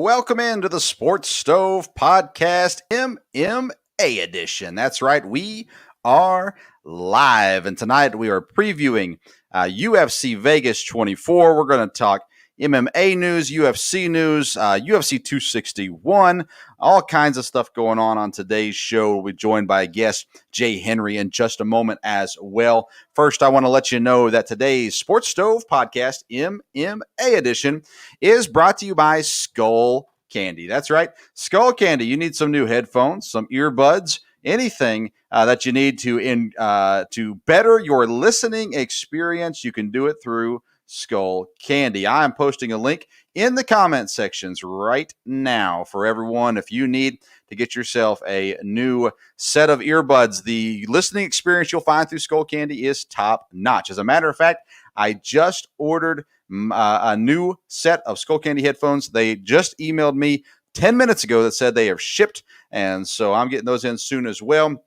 welcome into the Sports Stove Podcast MMA edition. That's right, we are live, and tonight we are previewing UFC Vegas 24. We're going to talk MMA news, UFC news, UFC 261, all kinds of stuff going on today's show. We'll be joined by a guest, Jay Henry, in just a moment as well. First, I want to let you know that today's Sports Stove Podcast MMA edition is brought to you by Skull Candy. That's right, Skull Candy. You need some new headphones, some earbuds, anything that you need to better your listening experience. You can do it through Skull Candy. I am posting a link in the comment sections right now for everyone. If you need to get yourself a new set of earbuds, the listening experience you'll find through Skull Candy is top notch. As a matter of fact, I just ordered a new set of Skull Candy headphones. They just emailed me 10 minutes ago that said they have shipped, and so I'm getting those in soon as well.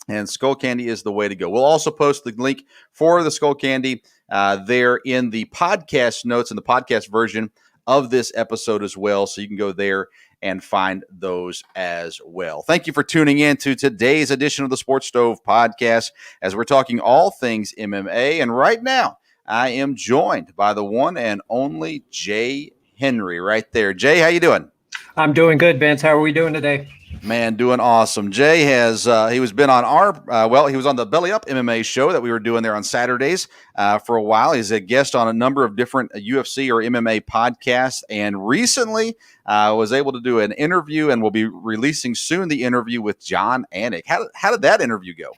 And Skull Candy is the way to go. We'll also post the link for the Skull Candy there in the podcast notes and the podcast version of this episode as well. So you can go there and find those as well. Thank you for tuning in to today's edition of the Sports Stove Podcast as we're talking all things MMA. And right now, I am joined by the one and only Jay Henry right there. Jay, how you doing? I'm doing good, Vince. How are we doing today? Man, doing awesome. Jay has he was on the Belly Up MMA show that we were doing there on Saturdays for a while. He's a guest on a number of different UFC or MMA podcasts, and recently was able to do an interview, and we'll be releasing soon the interview with Jon Anik. How did that interview go?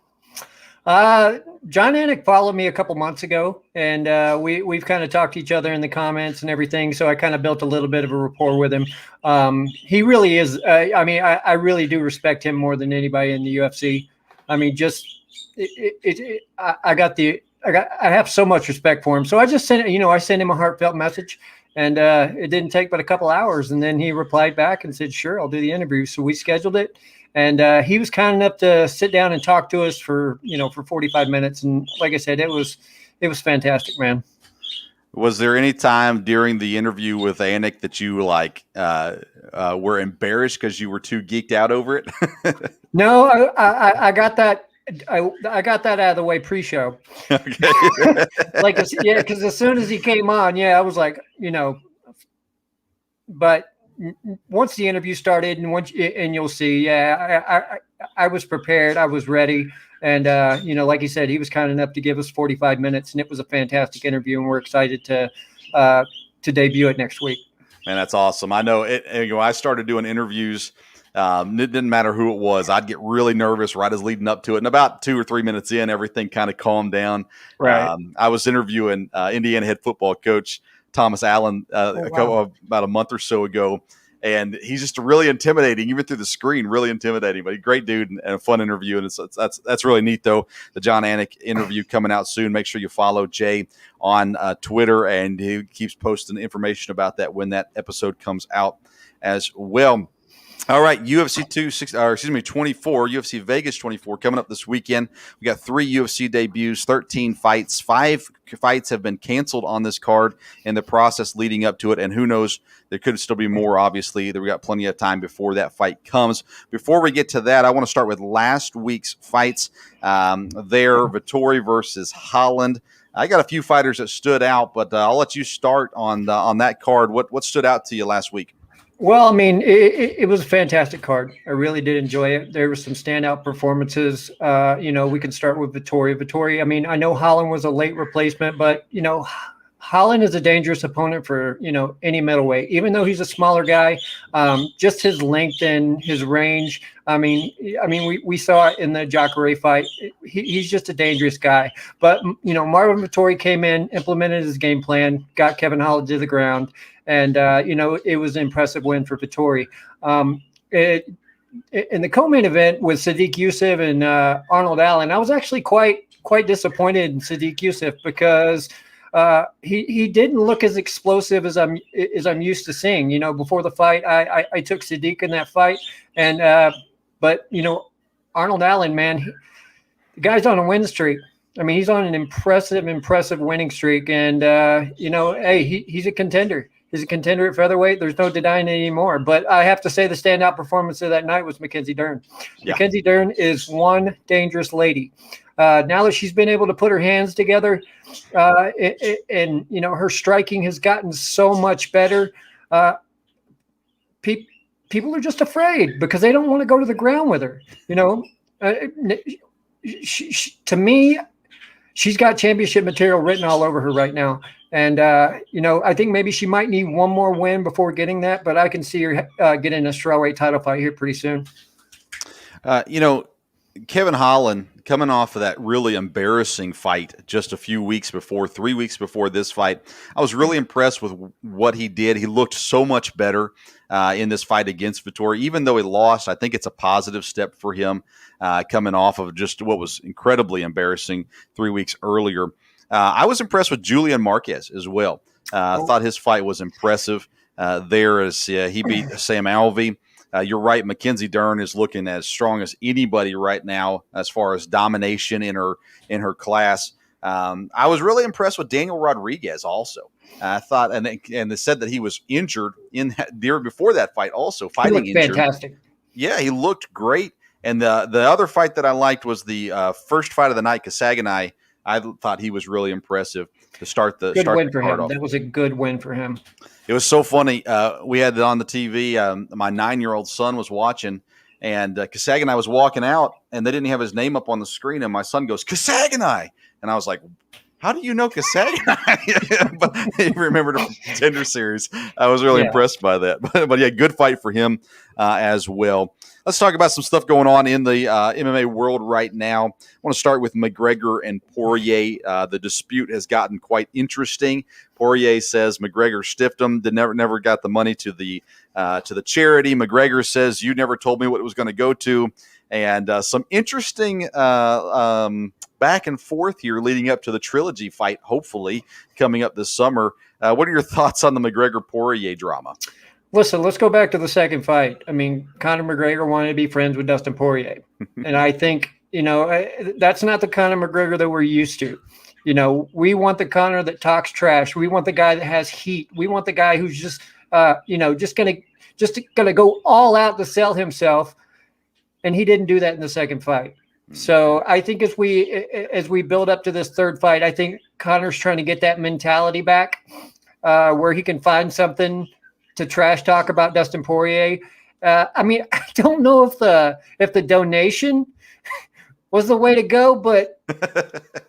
Jon Anik followed me a couple months ago, and we've kind of talked to each other in the comments and everything. So I kind of built a little bit of a rapport with him. He really is. I really do respect him more than anybody in the UFC. I mean, I have so much respect for him. So I just sent him a heartfelt message, and it didn't take but a couple hours, and then he replied back and said, "Sure, I'll do the interview." So we scheduled it. And he was kind enough to sit down and talk to us for 45 minutes. And like I said, it was fantastic, man. Was there any time during the interview with Anik that you were embarrassed because you were too geeked out over it? No, I got that. I got that out of the way pre-show. Okay. Because as soon as he came on, I was like, but once the interview started and you'll see, I was prepared. I was ready. And, like you said, he was kind enough to give us 45 minutes, and it was a fantastic interview, and we're excited to debut it next week. Man, that's awesome. I know it. I started doing interviews. It didn't matter who it was. I'd get really nervous right as leading up to it. And about 2 or 3 minutes in, everything kind of calmed down. Right. I was interviewing Indiana head football coach Thomas Allen about a month or so ago. And he's just really intimidating, even through the screen, really intimidating. But he's a great dude and a fun interview. And that's really neat, though. The Jon Anik interview coming out soon. Make sure you follow Jay on Twitter, and he keeps posting information about that when that episode comes out as well. All right, UFC 24, UFC Vegas 24 coming up this weekend. We got 3 UFC debuts, 13 fights. 5 fights have been canceled on this card in the process leading up to it, and who knows, there could still be more, obviously. We got plenty of time before that fight comes. Before we get to that, I want to start with last week's fights. Vettori versus Holland. I got a few fighters that stood out, but I'll let you start on that card. What stood out to you last week? Well, I mean, it was a fantastic card. I really did enjoy it. There were some standout performances. We can start with Vettori. Vettori, I mean, I know Holland was a late replacement, but, Holland is a dangerous opponent for, any middleweight. Even though he's a smaller guy, just his length and his range. I mean, we saw it in the Jacare fight. He's just a dangerous guy. But, Marvin Vettori came in, implemented his game plan, got Kevin Holland to the ground. And, it was an impressive win for Vettori. In the co-main event with Sadiq Youssef and Arnold Allen, I was actually quite disappointed in Sadiq Youssef because he didn't look as explosive as I'm used to seeing. Before the fight, I took Sadiq in that fight, and but Arnold Allen, man, the guy's on a win streak. I mean, he's on an impressive winning streak, and hey, he's a contender. He's a contender at featherweight. There's no denying it anymore. But I have to say the standout performance of that night was Mackenzie Dern. Yeah. Mackenzie Dern is one dangerous lady. Now that she's been able to put her hands together, and her striking has gotten so much better. People are just afraid because they don't want to go to the ground with her. To me, she's got championship material written all over her right now. And, I think maybe she might need one more win before getting that, but I can see her getting a strawweight title fight here pretty soon. Kevin Holland coming off of that really embarrassing fight just a few weeks before, 3 weeks before this fight, I was really impressed with what he did. He looked so much better in this fight against Vettori. Even though he lost, I think it's a positive step for him coming off of just what was incredibly embarrassing 3 weeks earlier. I was impressed with Julian Marquez as well. I thought his fight was impressive there as he beat Sam Alvey. You're right. Mackenzie Dern is looking as strong as anybody right now as far as domination in her class. I was really impressed with Daniel Rodriguez also. I thought, and they said that he was injured before that fight also, fighting injured. Fantastic. Yeah, he looked great. And the other fight that I liked was the first fight of the night, Kasaganai. I thought he was really impressive to start the good win for card him. off. That was a good win for him. It was so funny. We had it on the TV. My 9-year-old son was watching, and Kasaganai was walking out, and they didn't have his name up on the screen. And my son goes, "Kasaganai," and I was like, "How do you know Kasaganai?" But he remembered a Contender Series. I was really impressed by that. But yeah, good fight for him as well. Let's talk about some stuff going on in the MMA world right now. I want to start with McGregor and Poirier. The dispute has gotten quite interesting. Poirier says McGregor stiffed him, never got the money to the charity. McGregor says, "You never told me what it was going to go to." And some interesting back and forth here leading up to the trilogy fight, hopefully coming up this summer. What are your thoughts on the McGregor-Poirier drama? Listen, let's go back to the second fight. I mean, Conor McGregor wanted to be friends with Dustin Poirier. And I think, that's not the Conor McGregor that we're used to. We want the Conor that talks trash. We want the guy that has heat. We want the guy who's just gonna go all out to sell himself. And he didn't do that in the second fight. So I think as we build up to this third fight, I think Conor's trying to get that mentality back where he can find something to trash talk about Dustin Poirier. I don't know if the donation was the way to go, but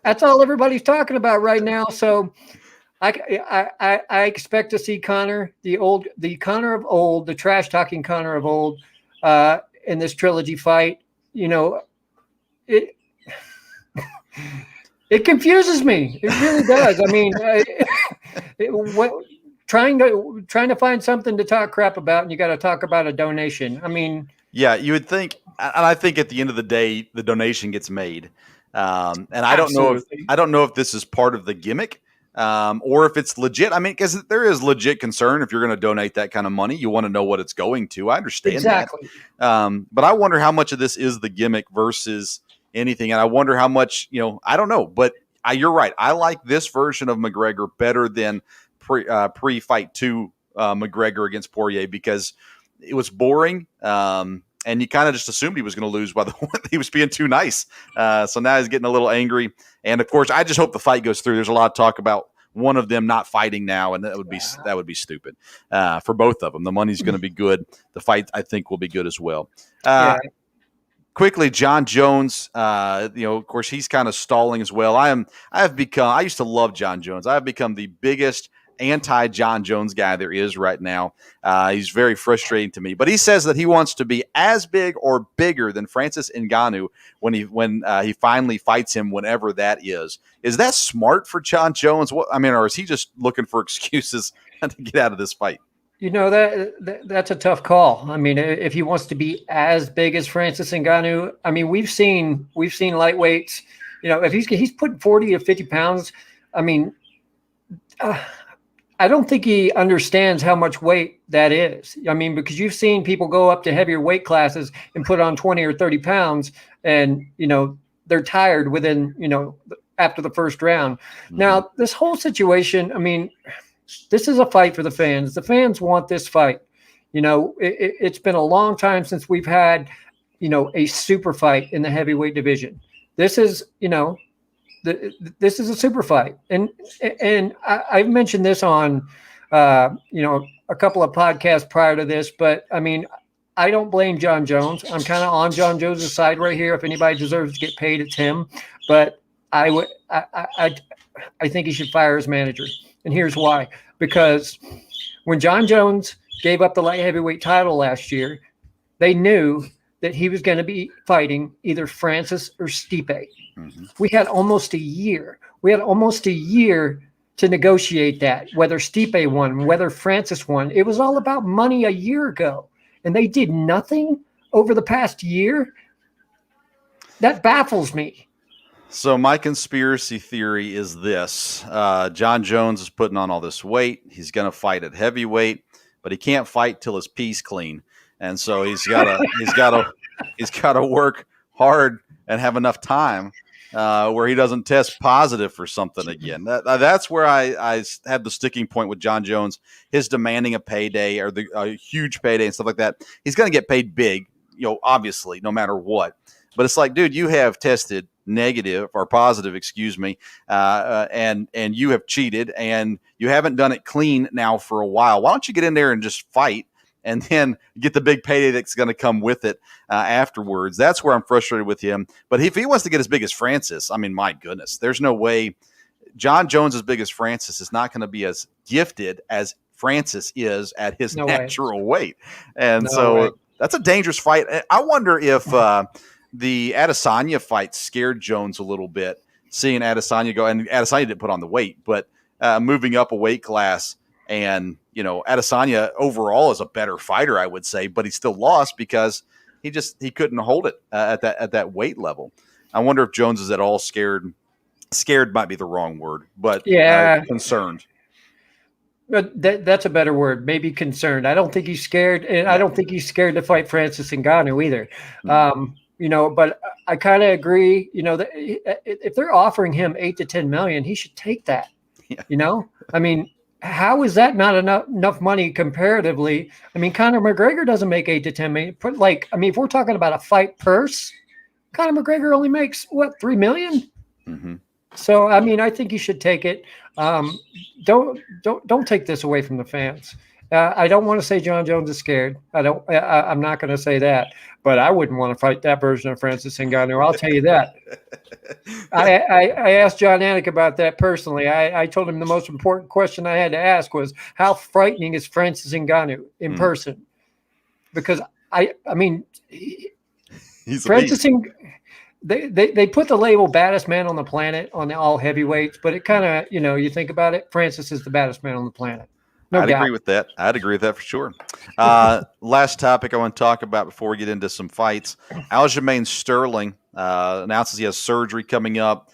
that's all everybody's talking about right now. So I expect to see Conor, the Conor of old, the trash talking Conor of old, in this trilogy fight. It confuses me. It really does. I mean, trying to find something to talk crap about, and you got to talk about a donation. I mean, yeah, you would think, and I think at the end of the day, the donation gets made. And I don't know if this is part of the gimmick, or if it's legit. I mean, because there is legit concern if you're going to donate that kind of money, you want to know what it's going to. I understand exactly. that. But I wonder how much of this is the gimmick versus anything, and I wonder how much. I don't know. But you're right. I like this version of McGregor better than pre-fight 2 McGregor against Poirier, because it was boring. And you kind of just assumed he was going to lose by the way he was being too nice. So now he's getting a little angry. And of course, I just hope the fight goes through. There's a lot of talk about one of them not fighting now, and that would be stupid for both of them. The money's going to be good. The fight, I think, will be good as well. Quickly, John Jones. Of course, he's kind of stalling as well. I used to love John Jones. I have become the biggest anti-John Jones guy there is right now. He's very frustrating to me, but he says that he wants to be as big or bigger than Francis Ngannou when he finally fights him, whenever that is. Is that smart for John Jones? Or is he just looking for excuses to get out of this fight? That's a tough call. I mean, if he wants to be as big as Francis Ngannou, I mean, we've seen lightweights. If he's putting 40 to 50 pounds, I mean, I don't think he understands how much weight that is. I mean, because you've seen people go up to heavier weight classes and put on 20 or 30 pounds, and they're tired within after the first round. Mm-hmm. Now, this whole situation, I mean, This is a fight for the fans. The fans want this fight. It's been a long time since we've had, a super fight in the heavyweight division. This is, this is a super fight. And I've mentioned this on, a couple of podcasts prior to this, but I mean, I don't blame John Jones. I'm kind of on John Jones' side right here. If anybody deserves to get paid, it's him. But I think he should fire his manager. And here's why. Because when John Jones gave up the light heavyweight title last year, they knew that he was going to be fighting either Francis or Stipe. Mm-hmm. We had almost a year. To negotiate that, whether Stipe won, whether Francis won. It was all about money a year ago. And they did nothing over the past year. That baffles me. So my conspiracy theory is this. John Jones is putting on all this weight. He's going to fight at heavyweight, but he can't fight till his pee's clean. And so he's got to work hard and have enough time where he doesn't test positive for something again. That's where I have the sticking point with John Jones. His demanding a payday or a huge payday and stuff like that. He's going to get paid big, obviously, no matter what. But it's like, dude, you have tested negative or positive, and you have cheated and you haven't done it clean now for a while. Why don't you get in there and just fight and then get the big payday that's going to come with it afterwards? That's where I'm frustrated with him. But if he wants to get as big as Francis, I mean, my goodness, there's no way John Jones as big as Francis is not going to be as gifted as Francis is at his natural weight. And that's a dangerous fight. I wonder if the Adesanya fight scared Jones a little bit, seeing Adesanya go, and Adesanya didn't put on the weight, but moving up a weight class. And, Adesanya overall is a better fighter, I would say, but he still lost because he couldn't hold it at that weight level. I wonder if Jones is at all scared. Scared might be the wrong word, but concerned. But that's a better word, maybe concerned. I don't think he's scared, and I don't think he's scared to fight Francis Ngannou either. Mm-hmm. But I kind of agree, that if they're offering him $8 to $10 million, he should take that. Yeah. I mean, how is that not enough money comparatively? I mean, Conor McGregor doesn't make $8 to $10 million. If we're talking about a fight purse, Conor McGregor only makes $3 million. Mm-hmm. So, I mean, I think you should take it. Don't take this away from the fans. I don't want to say John Jones is scared. I'm not going to say that, but I wouldn't want to fight that version of Francis Ngannou. I'll tell you that. I asked John Anik about that personally. I told him the most important question I had to ask was, how frightening is Francis Ngannou in person? Because I mean, he's Francis They put the label baddest man on the planet on the all heavyweights, but it kind of, you think about it, Francis is the baddest man on the planet. I'd agree with that. I'd agree with that for sure. Last topic I want to talk about before we get into some fights. Aljamain Sterling announces he has surgery coming up.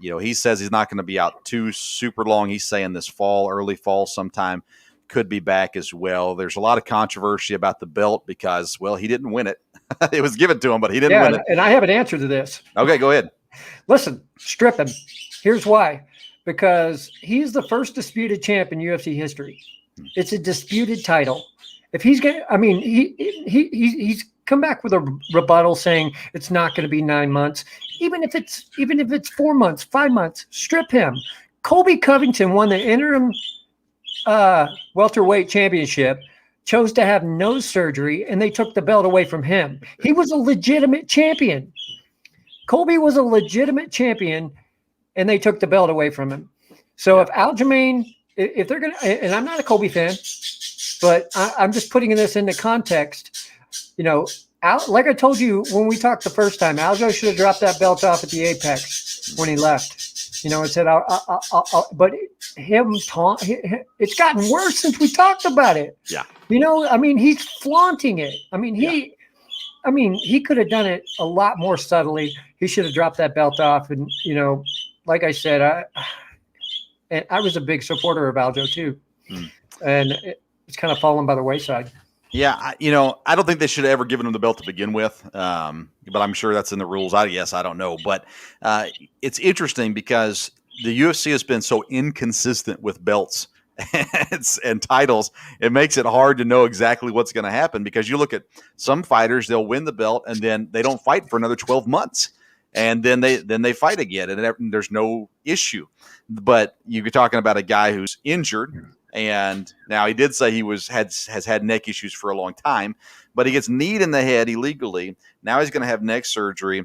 He says he's not going to be out too super long. He's saying this fall, early fall sometime, could be back as well. There's a lot of controversy about the belt because, well, he didn't win it. It was given to him, but he didn't win it. And I have an answer to this. Okay, go ahead. Listen, strip him. Here's why. Because he's the first disputed champ in UFC history. It's a disputed title. If he's getting, he's come back with a rebuttal saying it's not going to be 9 months. Even if it's 4 months, 5 months, strip him. Colby Covington won the interim welterweight championship, chose to have no surgery, and they took the belt away from him. He was a legitimate champion. Colby was a legitimate champion, and they took the belt away from him. So if Aljamain, if they're going to, and I'm not a Colby fan, but I'm just putting this into context, like I told you when we talked the first time, Aljo should have dropped that belt off at the Apex when he left, and said, but it's gotten worse since we talked about it. Yeah. He's flaunting it. He could have done it a lot more subtly. He should have dropped that belt off. And, like I said, I was a big supporter of Aljo too. And it's kind of fallen by the wayside. Yeah. I don't think they should have ever given him the belt to begin with. But I'm sure that's in the rules. I don't know. But it's interesting because the UFC has been so inconsistent with belts and titles, it makes it hard to know exactly what's going to happen, because you look at some fighters, they'll win the belt and then they don't fight for another 12 months. And then they fight again, and there's no issue. But you're talking about a guy who's injured, and now he did say he has had neck issues for a long time, but he gets kneed in the head illegally. Now he's going to have neck surgery.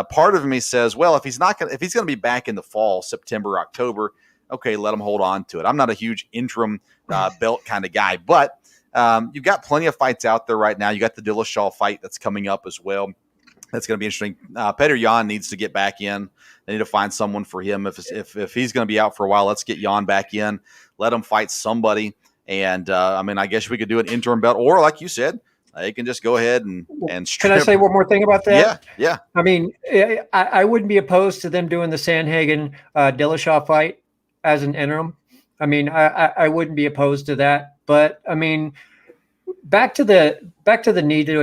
Part of me says, well, if he's going to be back in the fall, September, October, okay, let him hold on to it. I'm not a huge interim belt kind of guy, but you've got plenty of fights out there right now. You got the Dillashaw fight that's coming up as well. That's going to be interesting. Petr Yan needs to get back in. They need to find someone for him. If he's going to be out for a while, let's get Yan back in. Let him fight somebody. And, I guess we could do an interim belt. Or, like you said, they can just go ahead and strip. Can I say one more thing about that? Yeah. I mean, I wouldn't be opposed to them doing the Sandhagen Dillashaw fight as an interim. I mean, I wouldn't be opposed to that. But, I mean, back to the need to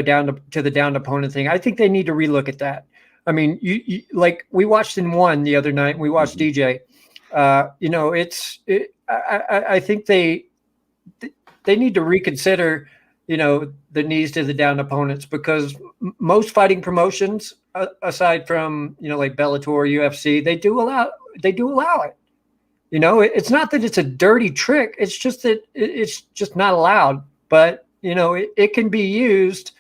the downed opponent thing. I think they need to relook at that. I mean, you like we watched in one the other night. We watched DJ. I think they need to reconsider, the knees to the downed opponents, because most fighting promotions, aside from like Bellator, UFC, they do allow it. It's not that it's a dirty trick. It's just that it's just not allowed. But it can be used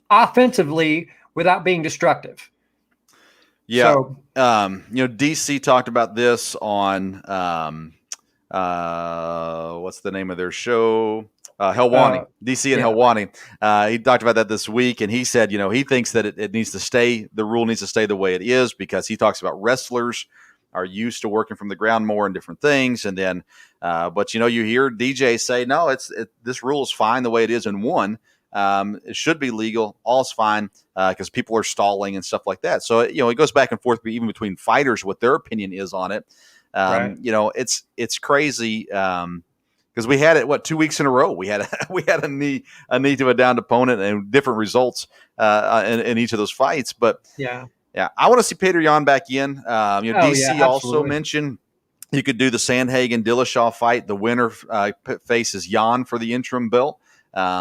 offensively without being destructive. Yeah. So, DC talked about this on what's the name of their show? Helwani. DC and Helwani. He talked about that this week, and he said, he thinks that it needs to stay. The rule needs to stay the way it is, because he talks about wrestlers are used to working from the ground more and different things. And then, but you hear DJ say, no, this rule is fine the way it is in one. It should be legal. All's fine, because people are stalling and stuff like that. So, it goes back and forth even between fighters, what their opinion is on it. Right. It's crazy. Because we had it 2 weeks in a row. We had a knee to a downed opponent, and different results in each of those fights. But yeah, I want to see Petr Yan back in. DC also mentioned you could do the Sandhagen Dillashaw fight. The winner faces Yan for the interim belt,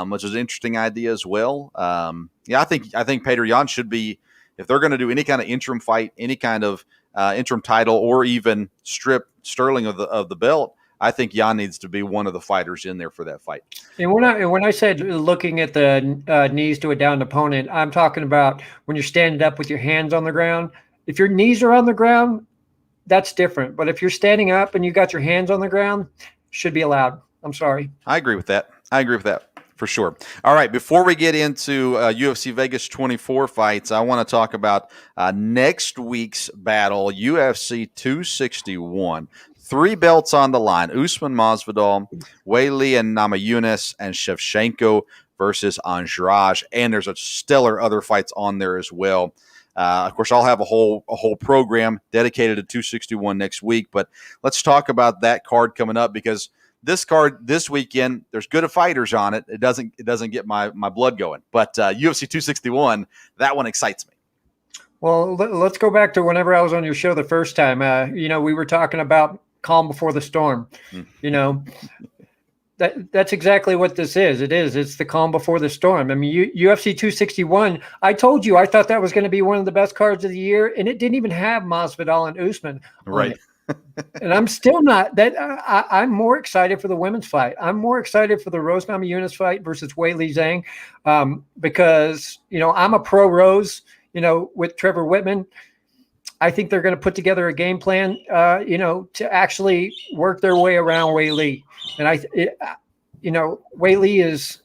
which is an interesting idea as well. I think Petr Yan should be, if they're going to do any kind of interim fight, any kind of interim title, or even strip Sterling of the belt, I think Yan needs to be one of the fighters in there for that fight. And when I said looking at the knees to a downed opponent, I'm talking about when you're standing up with your hands on the ground. If your knees are on the ground, that's different. But if you're standing up and you got your hands on the ground, should be allowed. I'm sorry. I agree with that for sure. All right, before we get into UFC Vegas 24 fights, I want to talk about next week's battle, UFC 261. 3 belts on the line: Usman Masvidal, Weili and Namajunas, and Shevchenko versus Andrade. And there's a stellar other fights on there as well. Of course, I'll have a whole program dedicated to 261 next week. But let's talk about that card coming up, because this card this weekend, there's good fighters on it. It doesn't get my blood going. But UFC 261, that one excites me. Well, let's go back to whenever I was on your show the first time. We were talking about calm before the storm. That's exactly what this is. It's the calm before the storm. I mean, UFC 261, I told you I thought that was going to be one of the best cards of the year, and it didn't even have Masvidal and Usman. Right. And I'm still not that. I'm more excited for the women's fight. I'm more excited for the Rose Namajunas fight versus Weili Zhang, because I'm a pro Rose. With Trevor Whitman, I think they're going to put together a game plan, to actually work their way around Weili. And Weili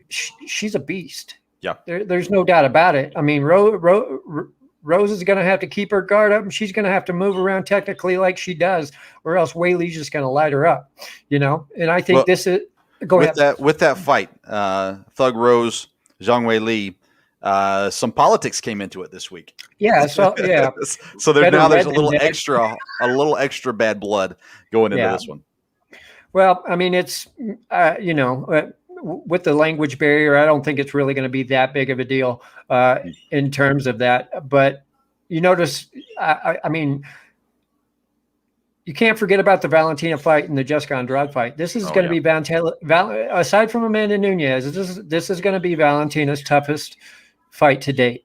she's a beast. Yeah. There's no doubt about it. I mean, Rose is going to have to keep her guard up, and she's going to have to move around technically like she does, or else Weili's just going to light her up, And I think this is go ahead. With that fight, Thug Rose, Zhang Weili, some politics came into it this week. Yeah. So yeah. So there's a little extra bad blood going into this one. Well, I mean, it's with the language barrier, I don't think it's really going to be that big of a deal in terms of that. But you notice, I mean, you can't forget about the Valentina fight and the Jessica Andrade fight. This is going to be aside from Amanda Nunes, this is going to be Valentina's toughest fight to date.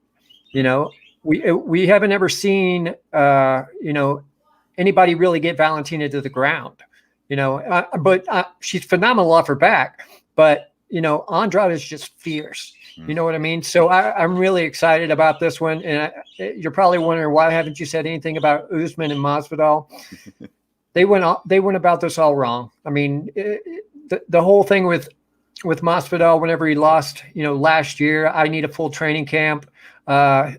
You know, we haven't ever seen anybody really get Valentina to the ground. But she's phenomenal off her back. But Andrade is just fierce. You know what I mean? So I'm really excited about this one. And you're probably wondering, why haven't you said anything about Usman and Masvidal? They went about this all wrong. I mean, the whole thing with Masvidal, whenever he lost, last year, I need a full training camp. Let's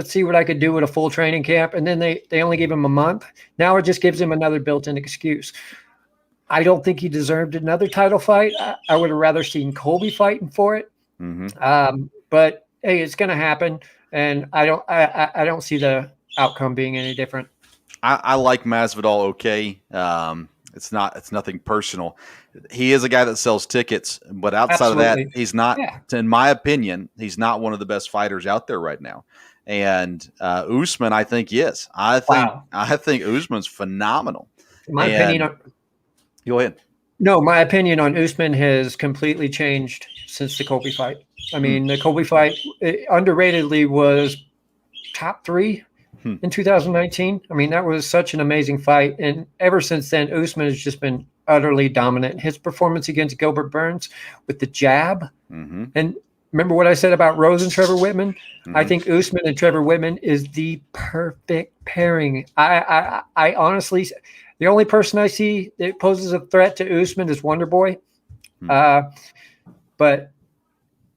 see what I could do with a full training camp. And then they only gave him a month. Now it just gives him another built-in excuse. I don't think he deserved another title fight. I would have rather seen Colby fighting for it. Mm-hmm. But hey, it's going to happen, and I don't see the outcome being any different. I like Masvidal. Okay, it's nothing personal. He is a guy that sells tickets, but outside of that, he's not. Yeah. In my opinion, he's not one of the best fighters out there right now. And Usman, I think, is. I think Usman's phenomenal. My opinion. Go ahead. No, my opinion on Usman has completely changed since the Colby fight. I mean, the Colby fight underratedly was top 3 in 2019. I mean, that was such an amazing fight. And ever since then, Usman has just been utterly dominant. His performance against Gilbert Burns with the jab. Mm-hmm. And remember what I said about Rose and Trevor Whitman? Mm-hmm. I think Usman and Trevor Whitman is the perfect pairing. I honestly... The only person I see that poses a threat to Usman is Wonder Boy. But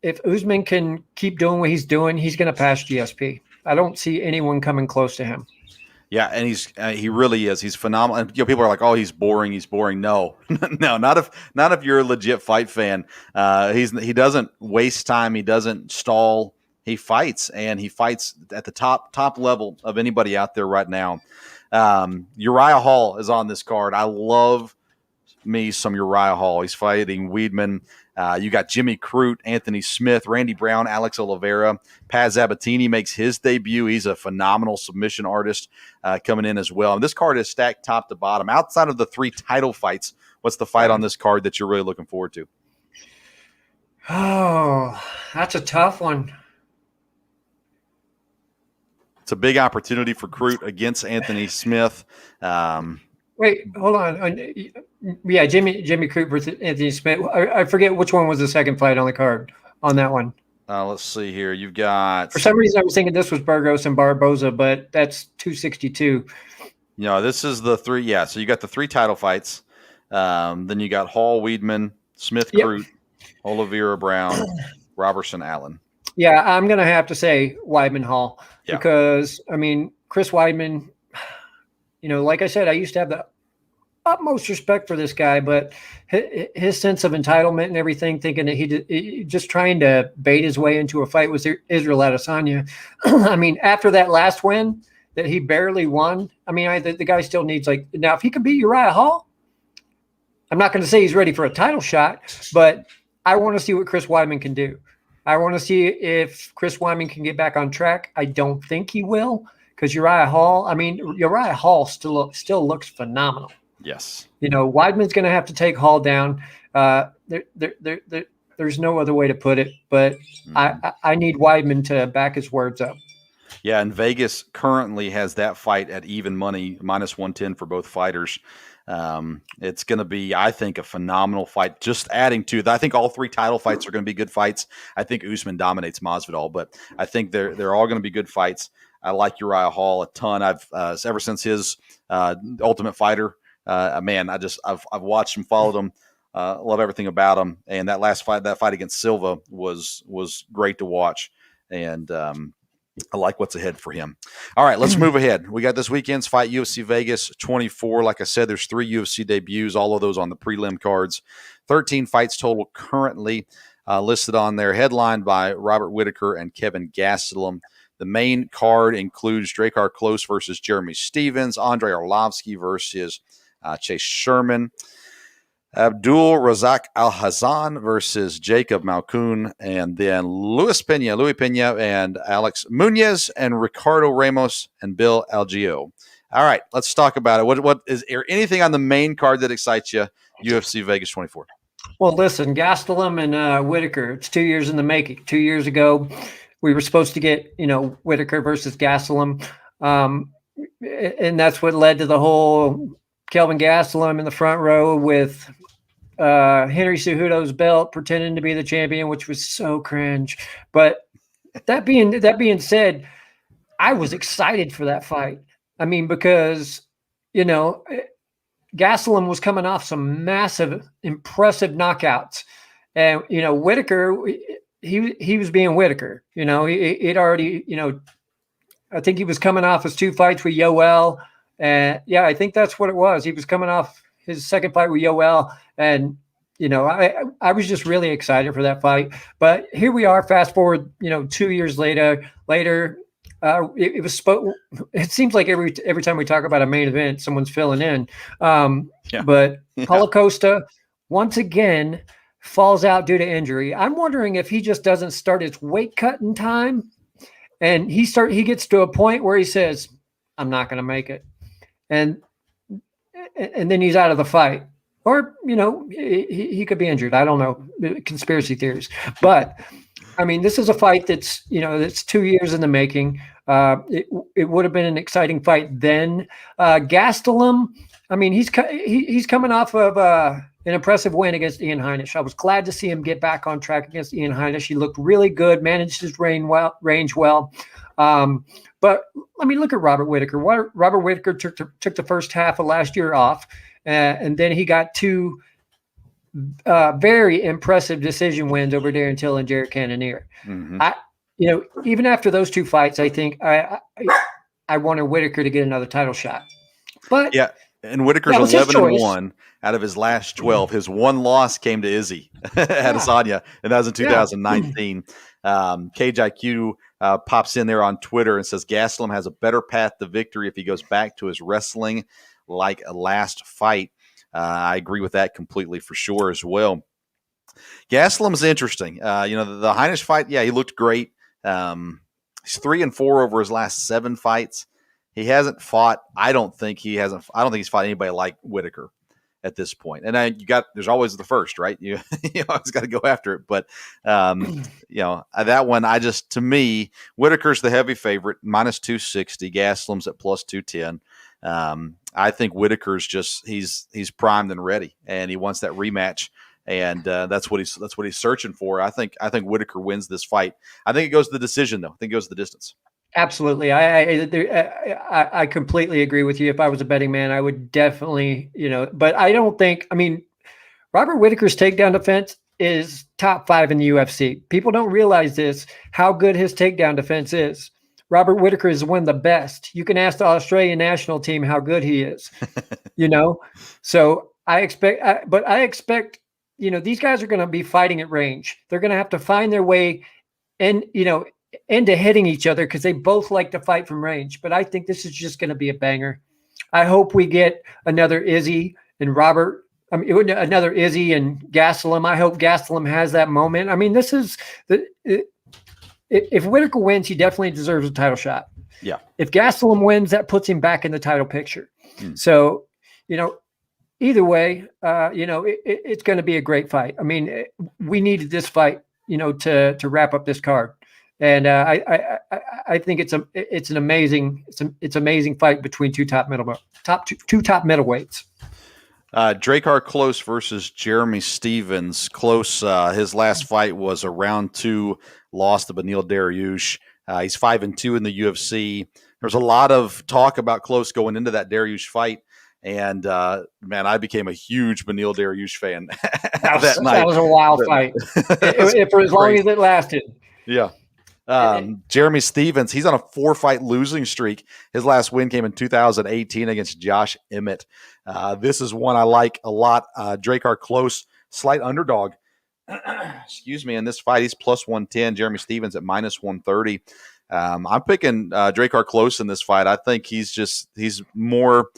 if Usman can keep doing what he's doing, he's going to pass GSP. I don't see anyone coming close to him. Yeah, and he really is. He's phenomenal. And, people are like, "Oh, he's boring. He's boring." No, no, not if you're a legit fight fan. He doesn't waste time. He doesn't stall. He fights, and he fights at the top level of anybody out there right now. Uriah Hall is on this card. I love me some Uriah Hall. He's fighting Weidman. You got Jimmy Crute, Anthony Smith, Randy Brown, Alex Oliveira. Paz Sabatini makes his debut. He's a phenomenal submission artist coming in as well. And this card is stacked top to bottom. Outside of the 3 title fights, what's the fight on this card that you're really looking forward to? Oh, that's a tough one. It's a big opportunity for Crute against Anthony Smith. Wait, hold on. Yeah, Jimmy Crute versus Anthony Smith. I forget which one was the second fight on the card on that one. Let's see here. You've got... For some reason, I was thinking this was Burgos and Barboza, but that's 262. This is the 3. Yeah, so you got the 3 title fights. Then you got Hall, Weidman, Smith, Crute, Oliveira, Brown, Robertson, Allen. Yeah, I'm going to have to say Weidman Hall because, I mean, Chris Weidman, like I said, I used to have the utmost respect for this guy, but his sense of entitlement and everything, thinking that he just trying to bait his way into a fight with Israel Adesanya. I mean, after that last win that he barely won, I mean, the guy still needs, now if he could beat Uriah Hall, I'm not going to say he's ready for a title shot, but I want to see what Chris Weidman can do. I want to see if Chris Weidman can get back on track. I don't think he will, because Uriah Hall still looks phenomenal. Yes. Weidman's going to have to take Hall down. There's no other way to put it, but I need Weidman to back his words up. Yeah, and Vegas currently has that fight at even money, -110 for both fighters. It's going to be, I think, a phenomenal fight. Just adding to that, I think all 3 title fights are going to be good fights. I think Usman dominates Masvidal, but I think they're all going to be good fights. I like Uriah Hall a ton. I've ever since his Ultimate Fighter, man, I've watched him, followed him, love everything about him. And that last fight, that fight against Silva was great to watch. And I like what's ahead for him. All right, let's move ahead. We got this weekend's fight, UFC Vegas 24. Like I said, there's 3 UFC debuts, all of those on the prelim cards. 13 fights total currently listed on there, headlined by Robert Whittaker and Kevin Gastelum. The main card includes Drakkar Klose versus Jeremy Stevens, Andrei Arlovsky versus Chase Sherman, Abdul Razak Al-Hazan versus Jacob Malkoun, and then Louis Pena and Alex Munoz and Ricardo Ramos and Bill Algeo. All right, let's talk about it. What is there anything on the main card that excites you? UFC Vegas 24. Well, listen, Gastelum and Whittaker. It's 2 years in the making. 2 years ago, we were supposed to get Whittaker versus Gastelum, and that's what led to the whole Kelvin Gastelum in the front row with Henry Cejudo's belt, pretending to be the champion, which was so cringe. But that being said, I was excited for that fight. I mean, because Gastelum was coming off some massive, impressive knockouts, and Whittaker, he was being Whittaker. He'd already, I think he was coming off his 2 fights with Yoel, and yeah, I think that's what it was. He was coming off his second fight with Yoel, and I was just really excited for that fight. But here we are, fast forward, 2 years later. It seems like every time we talk about a main event, someone's filling in. But Paulo Costa once again falls out due to injury. I'm wondering if he just doesn't start his weight cut in time, and he gets to a point where he says, "I'm not going to make it," and then he's out of the fight. Or he could be injured. I don't know. Conspiracy theories, but. I mean, this is a fight that's 2 years in the making. It would have been an exciting fight then. Gastelum, I mean, he's coming off of an impressive win against Ian Heinisch. I was glad to see him get back on track against Ian Heinisch. He looked really good, managed his range well. But I mean, look at Robert Whittaker. Robert Whittaker took the first half of last year off, and then he got 2 very impressive decision wins over Darren Till and Jared Cannonier. Mm-hmm. Even after those 2 fights, I think I wanted Whittaker to get another title shot. But yeah, and Whittaker's 11-1 out of his last 12. His one loss came to Izzy Adesanya, and that was in 2019. Cage IQ pops in there on Twitter and says Gastelum has a better path to victory if he goes back to his wrestling like a last fight. I agree with that completely for sure as well. Gastelum's interesting. The Heinisch fight, he looked great. He's 3-4 over his last 7 fights. He hasn't fought. I don't think he's fought anybody like Whittaker at this point. And there's always the first, right? You always got to go after it. But that one, to me, Whittaker's the heavy favorite, -260. Gastelum's at +210. I think Whittaker's he's primed and ready, and he wants that rematch, and that's what he's searching for. I think Whittaker wins this fight. I think it goes to the decision, though. I think it goes to the distance. Absolutely, I completely agree with you. If I was a betting man, I would definitely, but I don't think. I mean, Robert Whittaker's takedown defense is top 5 in the UFC. People don't realize this, how good his takedown defense is. Robert Whittaker is one of the best. You can ask the Australian national team how good he is, So I expect, these guys are going to be fighting at range. They're going to have to find their way into hitting each other because they both like to fight from range. But I think this is just going to be a banger. I hope we get another Izzy and Robert. I mean, another Izzy and Gastelum. I hope Gastelum has that moment. I mean, this is if Whittaker wins, he definitely deserves a title shot. Yeah. If Gastelum wins, that puts him back in the title picture. So, either way, it's going to be a great fight. I mean, we needed this fight, to wrap up this card, and I think it's an amazing fight between two top middleweights. Drakkar Klose versus Jeremy Stephens. Klose, his last fight was a round 2 loss to Beneil Dariush. He's 5-2 in the UFC. There's a lot of talk about Klose going into that Dariush fight. And, man, I became a huge Beneil Dariush fan that night. That was a wild fight for as long as it lasted. Yeah. Jeremy Stephens, he's on a 4-fight losing streak. His last win came in 2018 against Josh Emmett. This is one I like a lot. Drakkar Klose, slight underdog. Excuse me. In this fight, he's +110. Jeremy Stephens at -130. I'm picking Drakkar Klose in this fight. I think he's more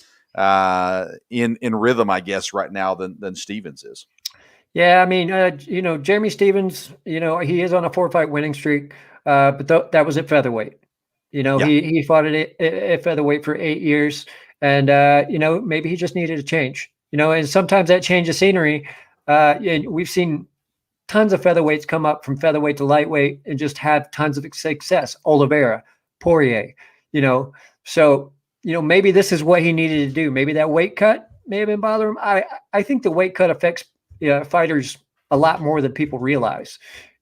in rhythm, I guess, right now than Stephens is. Yeah, I mean, Jeremy Stephens, he is on a 4-fight winning streak, but that was at featherweight. Yeah. He fought at featherweight for 8 years, and maybe he just needed a change. And sometimes that change of scenery. And we've seen tons of featherweights come up from featherweight to lightweight and just have tons of success. Oliveira, Poirier, so maybe this is what he needed to do. Maybe that weight cut may have been bothering him. I think the weight cut affects fighters a lot more than people realize.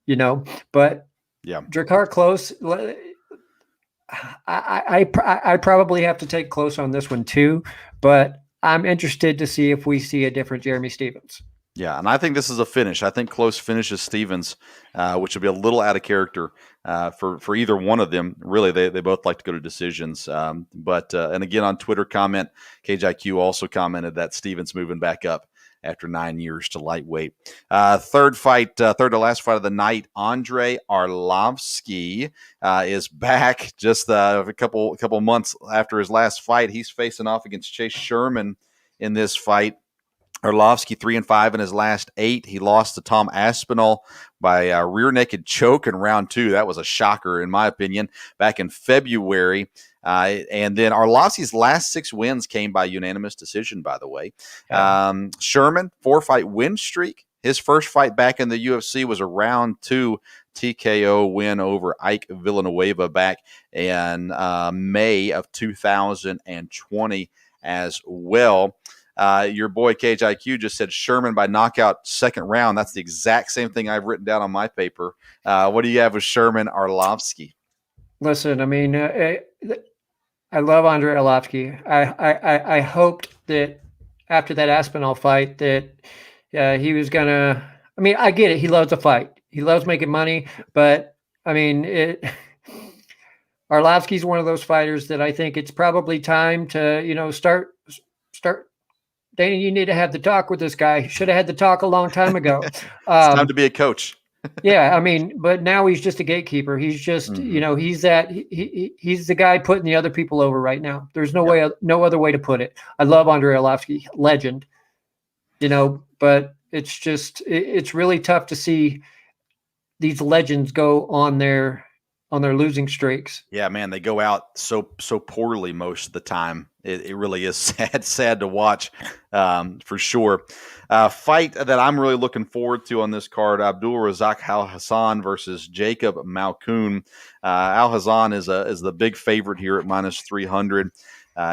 But yeah, Drakkar Klose, I probably have to take Klose on this one too, but I'm interested to see if we see a different Jeremy Stephens. Yeah, and I think this is a finish. I think Klose finishes Stephens, which would be a little out of character for either one of them. Really, they both like to go to decisions. But and again on Twitter comment, KJIQ also commented that Stephens moving back up after 9 years to lightweight. Third to last fight of the night, Andrei Arlovski is back just a couple months after his last fight. He's facing off against Chase Sherman in this fight. Arlovski 3-5 in his last 8. He lost to Tom Aspinall by a rear naked choke in round 2. That was a shocker, in my opinion, back in February. And then Arlovski's last 6 wins came by unanimous decision, by the way. Sherman, 4-fight win streak. His first fight back in the UFC was a round 2 TKO win over Ike Villanueva back in May of 2020 as well. Your boy KJIQ just said Sherman by knockout second round. That's the exact same thing I've written down on my paper. What do you have with Sherman Arlovski? Listen, I mean, I love Andrei Arlovski. I hoped that after that Aspinall fight that he was gonna. I mean, I get it. He loves a fight. He loves making money, but I mean, Arlovski's one of those fighters that I think it's probably time to start. Dana, you need to have the talk with this guy. Should have had the talk a long time ago. It's time to be a coach. Yeah, I mean, but now he's just a gatekeeper. He's just, he's he's the guy putting the other people over right now. There's no other way to put it. I love Andrei Arlovski, legend. But it's just, it's really tough to see these legends go on their losing streaks. Yeah, man, they go out so poorly most of the time. It really is sad to watch, for sure. Fight that I'm really looking forward to on this card: Abdul Razak Al Hassan versus Jacob Malkoun. Al Hassan is the big favorite here at -300.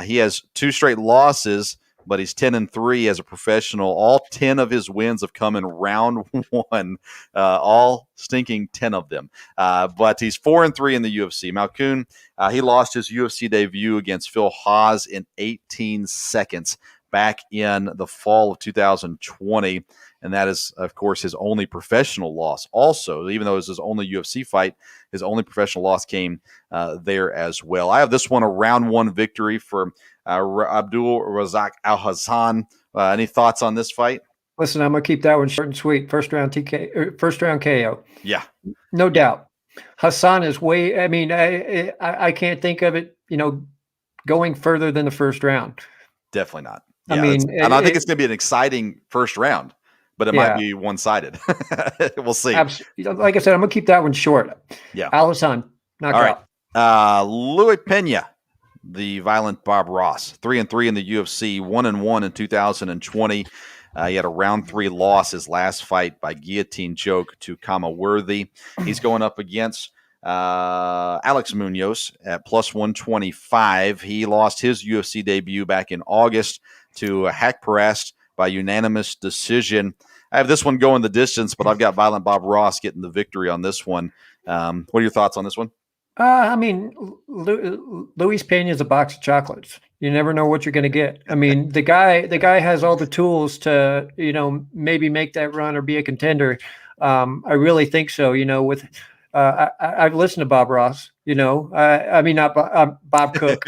He has 2 straight losses, but he's 10-3 as a professional. All 10 of his wins have come in round 1, all stinking 10 of them. But he's 4-3 in the UFC. Malkoun, he lost his UFC debut against Phil Haas in 18 seconds back in the fall of 2020. And that is, of course, his only professional loss. Also, even though it was his only UFC fight, his only professional loss came there as well. I have this one a round 1 victory for Abdul Razak Al Hassan. Any thoughts on this fight? Listen, I'm gonna keep that one short and sweet. First round KO. Yeah, no doubt. Hassan is way. I mean, I can't think of it. Going further than the first round. Definitely not. Yeah, I mean, and I think it's going to be an exciting first round, but it might be one-sided. We'll see. Like I said, I'm gonna keep that one short. Yeah, Al Hassan, knockout. All right. Louis Pena, the violent Bob Ross, 3-3 in the UFC, 1-1 in 2020. He had a round 3 loss his last fight by guillotine choke to Kama Worthy. He's going up against Alex Munoz at +125. He lost his UFC debut back in August to Hack Parast by unanimous decision. I have this one going the distance, but I've got Violent Bob Ross getting the victory on this one. What are your thoughts on this one? I mean, Luis Pena is a box of chocolates. You never know what you're going to get. I mean, the guy has all the tools to, maybe make that run or be a contender. I really think so. With I've listened to Bob Ross. I mean, not Bob Cook.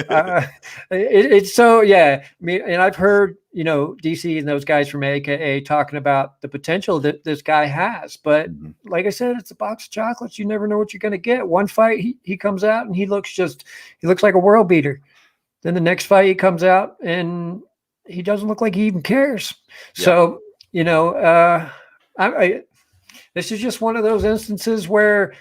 It's so, yeah. I mean, and I've heard DC and those guys from AKA talking about the potential that this guy has. But like I said, it's a box of chocolates. You never know what you're going to get. One fight, he comes out and he looks like a world beater. Then the next fight he comes out and he doesn't look like he even cares. Yeah. So, this is just one of those instances where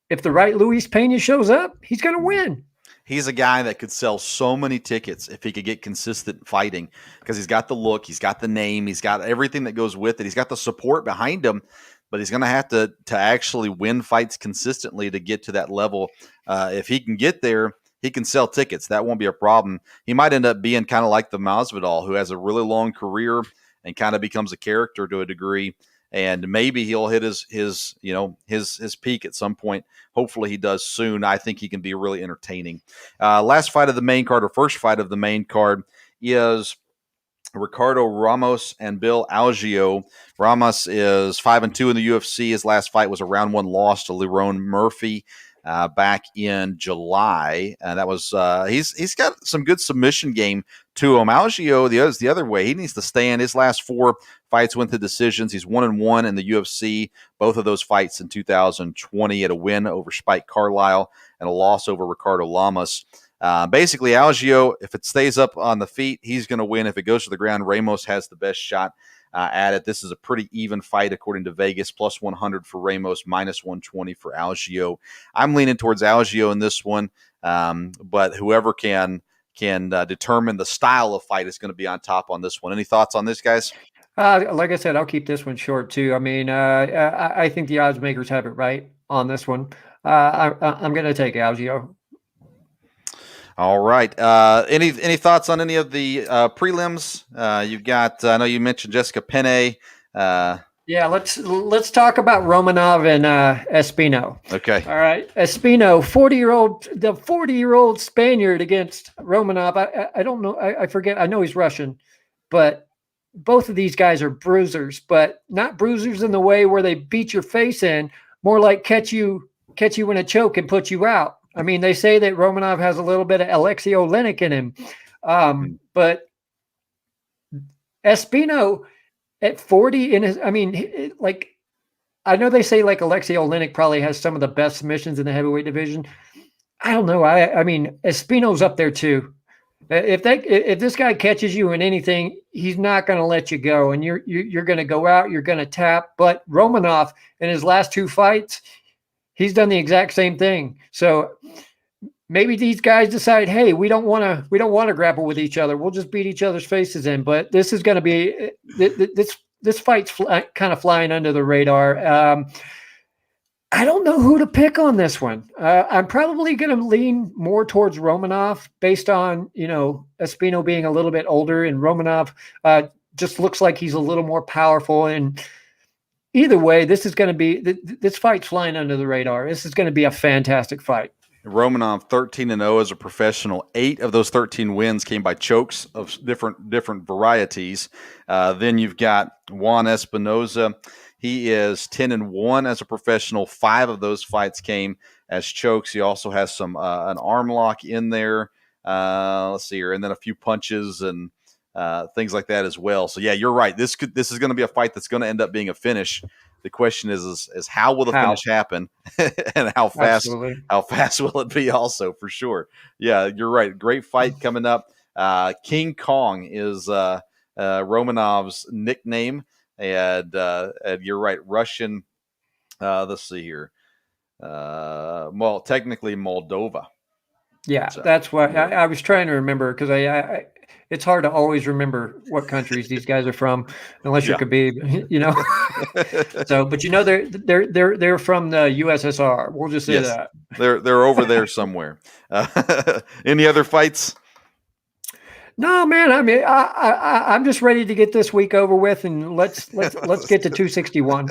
if the right Luis Pena shows up, he's going to win. He's a guy that could sell so many tickets if he could get consistent fighting, because he's got the look, he's got the name, he's got everything that goes with it. He's got the support behind him, but he's going to have to actually win fights consistently to get to that level. If he can get there, he can sell tickets. That won't be a problem. He might end up being kind of like the Masvidal, who has a really long career and kind of becomes a character to a degree. And maybe he'll hit his peak at some point. Hopefully he does soon. I think he can be really entertaining. Last fight of the main card, or first fight of the main card, is Ricardo Ramos and Bill Algeo. Ramos is 5-2 in the UFC. His last fight was a round 1 loss to Lerone Murphy back in July. And that was he's got some good submission game to him. Algeo, the other way. He needs to stay in. His last 4 fights went to decisions. He's 1-1 in the UFC. Both of those fights in 2020, at a win over Spike Carlisle and a loss over Ricardo Lamas. Basically, Algeo, if it stays up on the feet, he's going to win. If it goes to the ground, Ramos has the best shot at it. This is a pretty even fight according to Vegas. Plus 100 for Ramos, minus 120 for Algeo. I'm leaning towards Algeo in this one, but whoever can determine the style of fight is going to be on top on this one. Any thoughts on this, guys? Like I said, I'll keep this one short too. I mean, I think the odds makers have it right on this one. I'm going to take Algeo. All right. Any thoughts on any of the prelims? You've got. I know you mentioned Jessica Penne. Yeah, let's talk about Romanov and Espino. Okay. All right, Espino, 40-year-old Spaniard against Romanov. I don't know. I forget. I know he's Russian, but both of these guys are bruisers, but not bruisers in the way where they beat your face in. More like catch you in a choke and put you out. I mean, they say that Romanov has a little bit of Alexei Oleinik in him, but Espino at 40 in his, I mean, like, I know they say like Alexei Oleinik probably has some of the best submissions in the heavyweight division. I don't know. I mean, Espino's up there too. If this guy catches you in anything, he's not going to let you go, and you're going to go out. You're going to tap. But Romanov in his last 2 fights, he's done the exact same thing. So maybe these guys decide, hey, we don't want to grapple with each other. We'll just beat each other's faces in. But this is going to be this fight's kind of flying under the radar. I don't know who to pick on this one. I'm probably going to lean more towards Romanov based on, Espino being a little bit older, and Romanov just looks like he's a little more powerful. And either way, this fight's flying under the radar. This is going to be a fantastic fight. Romanov 13-0 as a professional. 8 of those 13 wins came by chokes of different varieties. Then you've got Juan Espinoza. He is 10-1 as a professional. 5 of those fights came as chokes. He also has some an arm lock in there. Let's see here, and then a few punches and things like that as well. So yeah, you're right. This is going to be a fight that's going to end up being a finish. The question is how will the finish happen, and how fast will it be? Also, for sure. Yeah, you're right. Great fight coming up. King Kong is Romanov's nickname. And you're right, Russian. Let's see here. Well, technically Moldova. Yeah, so, that's why I was trying to remember, because I it's hard to always remember what countries these guys are from, unless you're Khabib, So, but they're from the USSR. We'll just say that they're over there somewhere. Any other fights? No, man. I mean, I'm just ready to get this week over with, and let's get to 261.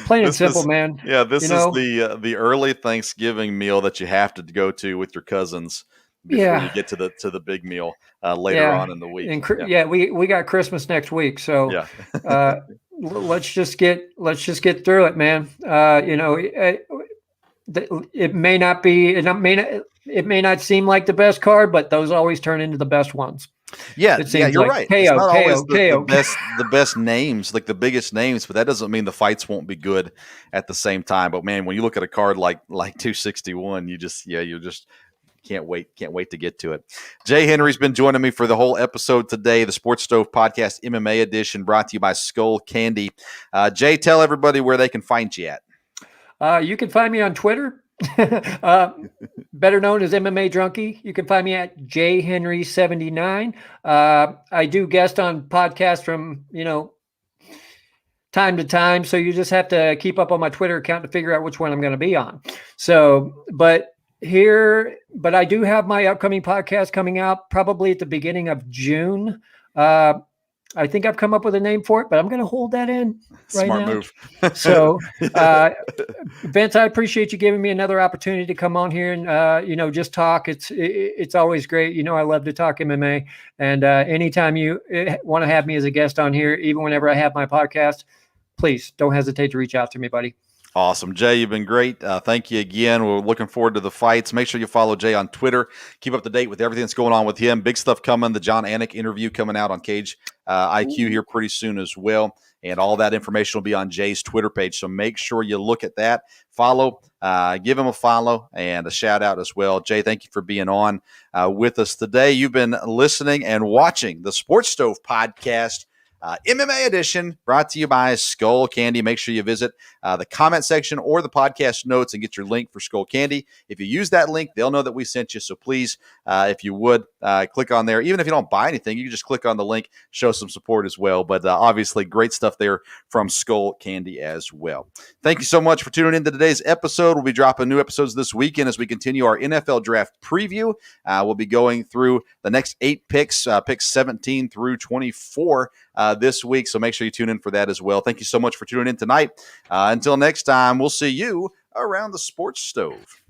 Plain and simple, man. Yeah, this is the early Thanksgiving meal that you have to go to with your cousins before you get to the big meal later on in the week. And we got Christmas next week, so let's just get through it, man. It may not be, it may not seem like the best card, but those always turn into the best ones. Yeah, you're right. It's not always the best names, like the biggest names, but that doesn't mean the fights won't be good at the same time. But man, when you look at a card like 261, you just can't wait to get to it. Jay Henry's been joining me for the whole episode today, the Sports Stove Podcast MMA edition, brought to you by Skull Candy. Jay, tell everybody where they can find you at. You can find me on Twitter, better known as MMA Drunkie. You can find me at jhenry79. I do guest on podcasts from, time to time. So you just have to keep up on my Twitter account to figure out which one I'm going to be on. So, but I do have my upcoming podcast coming out probably at the beginning of June. I think I've come up with a name for it, but I'm going to hold that in right Smart now. move. So, Vince, I appreciate you giving me another opportunity to come on here and, just talk. It's always great. I love to talk MMA, and anytime you want to have me as a guest on here, even whenever I have my podcast, please don't hesitate to reach out to me, buddy. Awesome. Jay, you've been great. Thank you again. We're looking forward to the fights. Make sure you follow Jay on Twitter. Keep up to date with everything that's going on with him. Big stuff coming. The John Anik interview coming out on Cage IQ here pretty soon as well. And all that information will be on Jay's Twitter page. So make sure you look at that. Follow, give him a follow and a shout out as well. Jay, thank you for being on with us today. You've been listening and watching the Sports Stove Podcast. MMA edition brought to you by Skull Candy. Make sure you visit the comment section or the podcast notes and get your link for Skull Candy. If you use that link, they'll know that we sent you. So please, if you would, click on there. Even if you don't buy anything, you can just click on the link, show some support as well. But obviously, great stuff there from Skull Candy as well. Thank you so much for tuning into today's episode. We'll be dropping new episodes this weekend as we continue our NFL draft preview. We'll be going through the next 8 picks, picks 17 through 24 this week. So make sure you tune in for that as well. Thank you so much for tuning in tonight. Until next time, we'll see you around the Sports Stove.